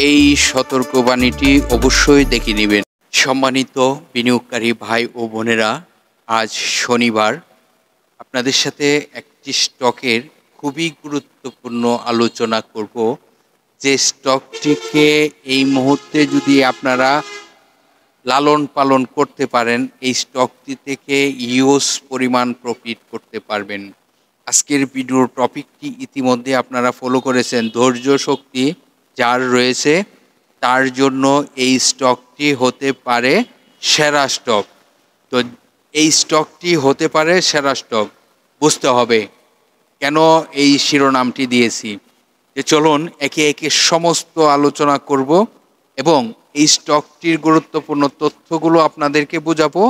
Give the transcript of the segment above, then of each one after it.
এই সতর্কবাণীটি অবশ্যই দেখে নেবেন। সম্মানিত বিনিয়োগকারী ভাই ও বোনেরা, আজ শনিবার আপনাদের সাথে একটি স্টকের খুবই গুরুত্বপূর্ণ আলোচনা করব। যে স্টকটিকে এই মুহূর্তে যদি আপনারা লালন পালন করতে পারেন, এই স্টকটি থেকে ইউজ পরিমাণ প্রফিট করতে পারবেন। আজকের ভিডিওর টপিকটি ইতিমধ্যে আপনারা ফলো করেছেন। ধৈর্য শক্তি যার রয়েছে তার জন্য এই স্টকটি হতে পারে সেরা স্টক। তো এই স্টকটি হতে পারে সেরা স্টক, বুঝতে হবে কেন এই শিরোনামটি দিয়েছি। চলুন একে একে সমস্ত আলোচনা করব এবং এই স্টকটির গুরুত্বপূর্ণ তথ্যগুলো আপনাদেরকে বোঝাবো।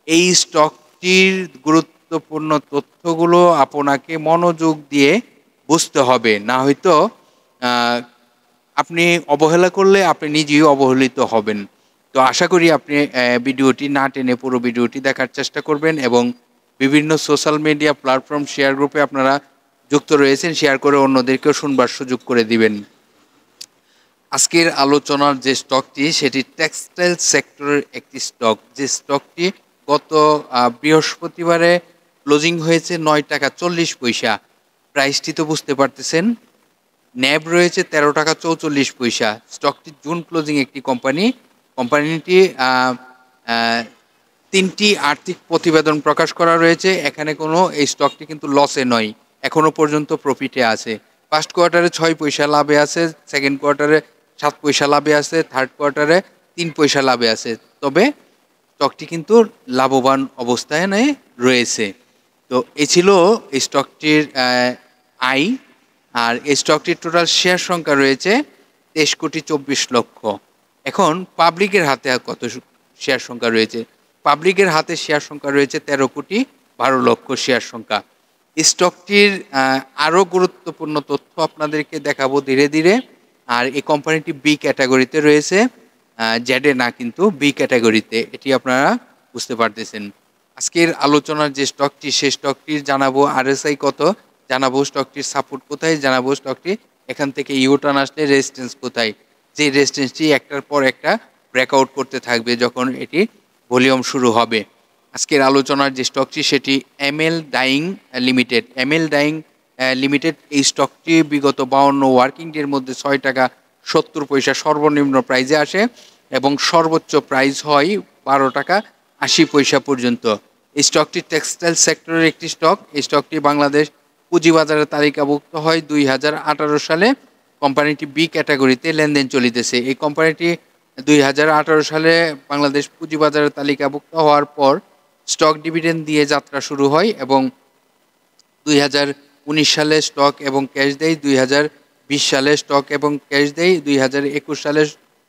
এই স্টকটির গুরুত্বপূর্ণ তথ্যগুলো আপনাকে মনোযোগ দিয়ে বুঝতে হবে, না হয়তো আপনি অবহেলা করলে আপনি নিজেই অবহেলিত হবেন। তো আশা করি আপনি ভিডিওটি না টেনে পুরো ভিডিওটি দেখার চেষ্টা করবেন এবং বিভিন্ন সোশ্যাল মিডিয়া প্ল্যাটফর্ম শেয়ার গ্রুপে আপনারা যুক্ত রয়েছেন, শেয়ার করে অন্যদেরকেও শুনবার সুযোগ করে দিবেন। আজকের আলোচনার যে স্টকটি সেটি টেক্সটাইল সেক্টরের একটি স্টক। যে স্টকটি গত বৃহস্পতিবারে ক্লোজিং হয়েছে 9 টাকা 40 পয়সা। প্রাইসটি তো বুঝতে পারতেছেন, ন্যাব রয়েছে 13 টাকা 44 পয়সা। স্টকটি জুন ক্লোজিং একটি কোম্পানিটি 3টি আর্থিক প্রতিবেদন প্রকাশ করা রয়েছে। এখানে কোনো এই স্টকটি কিন্তু লসে নয়, এখনো পর্যন্ত প্রফিটে আছে। ফার্স্ট কোয়ার্টারে 6 পয়সা লাভে আছে, সেকেন্ড কোয়ার্টারে 7 পয়সা লাভে আছে, থার্ড কোয়ার্টারে 3 পয়সা লাভে আছে। তবে স্টকটি কিন্তু লাভবান অবস্থায় রয়েছে। তো এই ছিল এই স্টকটির আয়। আর এই স্টকটির টোটাল শেয়ার সংখ্যা রয়েছে 23,24,00,000। এখন পাবলিকের হাতে কত শেয়ার সংখ্যা রয়েছে? পাবলিকের হাতে শেয়ার সংখ্যা রয়েছে 13,12,00,000 শেয়ার সংখ্যা। স্টকটির আরও গুরুত্বপূর্ণ তথ্য আপনাদেরকে দেখাবো ধীরে ধীরে। আর এই কোম্পানিটি বি ক্যাটাগরিতে রয়েছে, জেডে না, কিন্তু বি ক্যাটাগরিতে, এটি আপনারা বুঝতে পারতেছেন। আজকের আলোচনার যে স্টকটি, সেই স্টকটির জানাবো আরএসআই কত, জানাবো স্টকটির সাপোর্ট কোথায়, জানাবো স্টকটি এখান থেকে ইউটার্ন আসলে রেজিস্ট্যান্স কোথায়। যে রেজিস্ট্যান্সটি একটার পর একটা ব্রেকআউট করতে থাকবে যখন এটি ভলিউম শুরু হবে। আজকের আলোচনার যে স্টকটি সেটি ML dyeing limited. ML dyeing limited এই স্টকটি বিগত 52 ওয়ার্কিং ডের মধ্যে 6 টাকা 70 পয়সা সর্বনিম্ন প্রাইজে আসে এবং সর্বোচ্চ প্রাইস হয় 12 টাকা 80 পয়সা পর্যন্ত। এই স্টকটি টেক্সটাইল সেক্টরের একটি স্টক। এই স্টকটি বাংলাদেশ পুঁজিবাজারে তালিকাভুক্ত হয় 2018 সালে। কোম্পানিটি বি ক্যাটাগরিতে লেনদেন চলিতেছে। এই কোম্পানিটি 2018 সালে বাংলাদেশ পুঁজিবাজারে তালিকাভুক্ত হওয়ার পর স্টক ডিভিডেন্ড দিয়ে যাত্রা শুরু হয় এবং 2019 সালে স্টক এবং ক্যাশ দেয়, 2020 সালে স্টক এবং ক্যাশ দেয়, 2021 সালে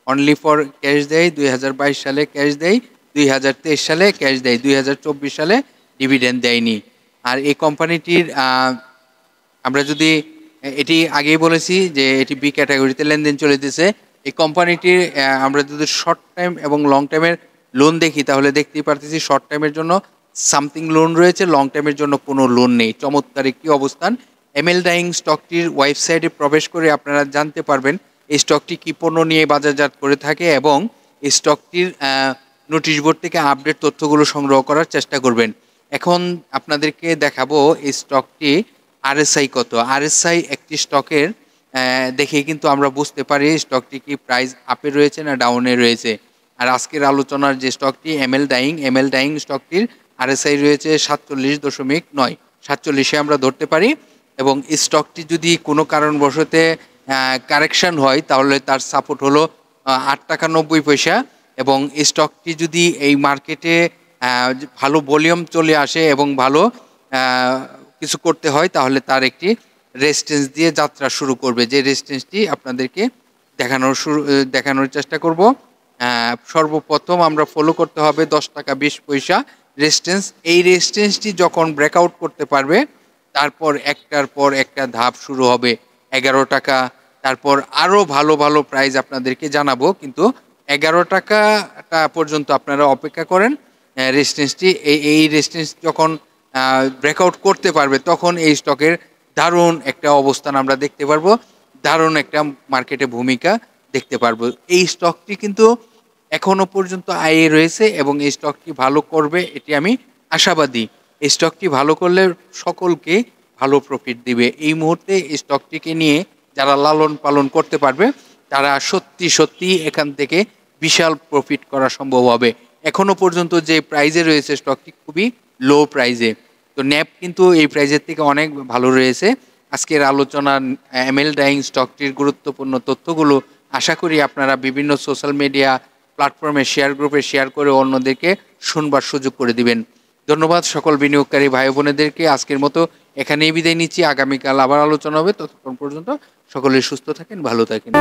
অনলি ফর ক্যাশ দেয়, 2022 সালে ক্যাশ দেয়, 2023 সালে ক্যাশ দেয়, 2024 সালে ডিভিডেন্ড দেয়নি। আর এই কোম্পানিটির আমরা যদি এটি আগেই বলেছি যে এটি বি ক্যাটাগরিতে লেনদেন চলিতেছে। এই কোম্পানিটির আমরা যদি শর্ট টাইম এবং লং টাইমের লোন দেখি তাহলে দেখতেই পারতেছি শর্ট টাইমের জন্য সামথিং লোন রয়েছে, লং টাইমের জন্য কোনো লোন নেই। চমৎকার একটি অবস্থান। এমএল ডাইং স্টকটির ওয়েবসাইটে প্রবেশ করে আপনারা জানতে পারবেন এই স্টকটি কী পণ্য নিয়ে বাজারজাত করে থাকে এবং এই স্টকটির নোটিশ বোর্ড থেকে আপডেট তথ্যগুলো সংগ্রহ করার চেষ্টা করবেন। এখন আপনাদেরকে দেখাবো এই স্টকটি আরএসআই কত। আরএসআই একটি স্টকের দেখে কিন্তু আমরা বুঝতে পারি স্টকটি কি প্রাইস আপে রয়েছে না ডাউনে রয়েছে। আর আজকের আলোচনার যে স্টকটি এমএল ডাইং স্টকটির আরএসআই রয়েছে 47.9, 47-এ আমরা ধরতে পারি। এবং এই স্টকটি যদি কোনো কারণবশতে কারেকশন হয় তাহলে তার সাপোর্ট হলো 8 টাকা 90 পয়সা। এবং এই স্টকটি যদি এই মার্কেটে ভালো ভলিউম চলে আসে এবং ভালো কিছু করতে হয় তাহলে তার একটি রেজিস্ট্যান্স দিয়ে যাত্রা শুরু করবে, যে রেজিস্ট্যান্সটি আপনাদেরকে দেখানোর চেষ্টা করব। সর্বপ্রথম আমরা ফলো করতে হবে 10 টাকা 20 পয়সা রেজিস্ট্যান্স। এই রেজিস্ট্যান্সটি যখন ব্রেকআউট করতে পারবে তারপর একটার পর একটা ধাপ শুরু হবে 11 টাকা। তারপর আরও ভালো ভালো প্রাইস আপনাদেরকে জানাবো, কিন্তু 11 টাকাটা পর্যন্ত আপনারা অপেক্ষা করেন। রেজিস্ট্যান্সটি এই রেজিস্ট্যান্স যখন ব্রেকআউট করতে পারবে তখন এই স্টকের দারুণ একটা অবস্থান আমরা দেখতে পারবো, দারুণ একটা মার্কেটে ভূমিকা দেখতে পারবো। এই স্টকটি কিন্তু এখনো পর্যন্ত আয়ে রয়েছে এবং এই স্টকটি ভালো করবে এটি আমি আশাবাদী। এই স্টকটি ভালো করলে সকলকে ভালো প্রফিট দিবে। এই মুহূর্তে এই স্টকটিকে নিয়ে যারা লালন পালন করতে পারবে তারা সত্যি এখান থেকে বিশাল প্রফিট করা সম্ভব হবে। এখনো পর্যন্ত যে প্রাইজে রয়েছে স্টকটি খুবই লো প্রাইজে। তো ন্যাপ কিন্তু এই প্রাইজের থেকে অনেক ভালো রয়েছে। আজকের আলোচনা এমএল ডাইং স্টকটির গুরুত্বপূর্ণ তথ্যগুলো আশা করি আপনারা বিভিন্ন সোশ্যাল মিডিয়া প্ল্যাটফর্মে শেয়ার গ্রুপে শেয়ার করে অন্যদেরকে শুনবার সুযোগ করে দিবেন। ধন্যবাদ সকল বিনিয়োগকারী ভাই বোনেদেরকে। আজকের মতো এখানেই বিদায় নিচ্ছি। আগামীকাল আবার আলোচনা হবে। ততক্ষণ পর্যন্ত সকলে সুস্থ থাকেন, ভালো থাকেন।